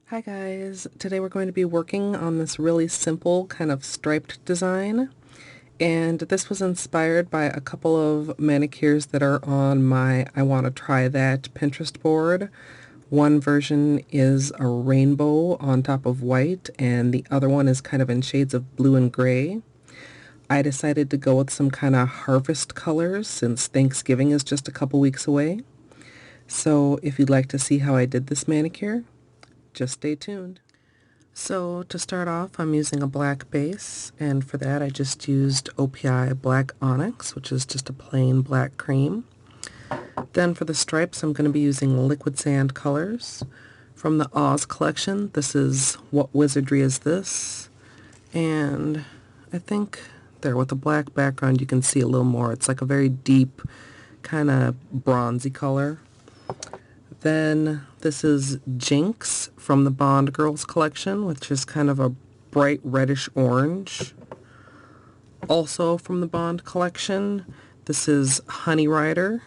Hi guys, today we're going to be working on this really simple kind of striped design, and this was inspired by a couple of manicures that are on my I Want to Try That Pinterest board. One version is a rainbow on top of white, and the other one is kind of in shades of blue and gray. I decided to go with some kind of harvest colors since Thanksgiving is just a couple weeks away. So if you'd like to see how I did this manicure, just stay tuned. So to start off, I'm using a black base, and for that I just used OPI Black Onyx, which is just a plain black cream. Then for the stripes, I'm going to be using liquid sand colors from the Oz collection. This is What Wizardry Is This? And I think there with the black background you can see a little more. It's like a very deep kind of bronzy color. Then this is Jinx from the Bond Girls collection, which is kind of a bright reddish orange. Also from the Bond collection, this is Honey Rider.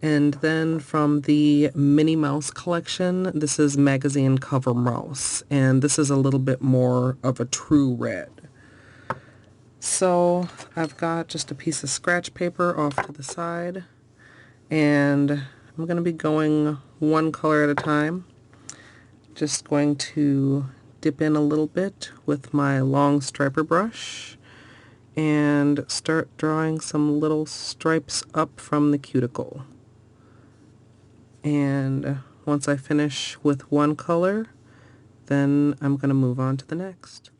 And then from the Minnie Mouse collection, this is Magazine Cover Mouse. And this is a little bit more of a true red. So I've got just a piece of scratch paper off to the side, and I'm going to be going one color at a time. Just going to dip in a little bit with my long striper brush and start drawing some little stripes up from the cuticle. And once I finish with one color, then I'm going to move on to the next.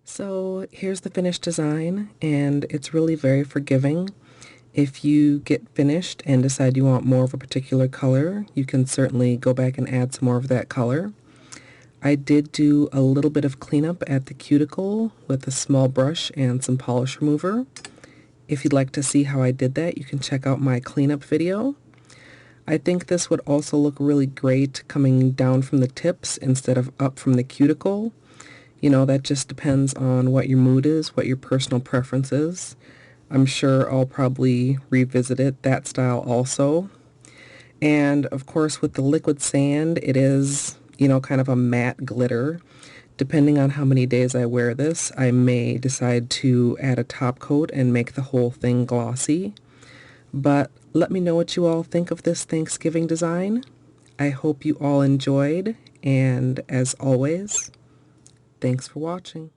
So here's the finished design, and it's really very forgiving. If you get finished and decide you want more of a particular color, you can certainly go back and add some more of that color. I did do a little bit of cleanup at the cuticle with a small brush and some polish remover. If you'd like to see how I did that, you can check out my cleanup video. I think this would also look really great coming down from the tips instead of up from the cuticle. You know, that just depends on what your mood is, what your personal preference is. I'm sure I'll probably revisit that style also. And of course with the liquid sand, it is, you know, kind of a matte glitter. Depending on how many days I wear this, I may decide to add a top coat and make the whole thing glossy. But let me know what you all think of this Thanksgiving design. I hope you all enjoyed, and as always, thanks for watching.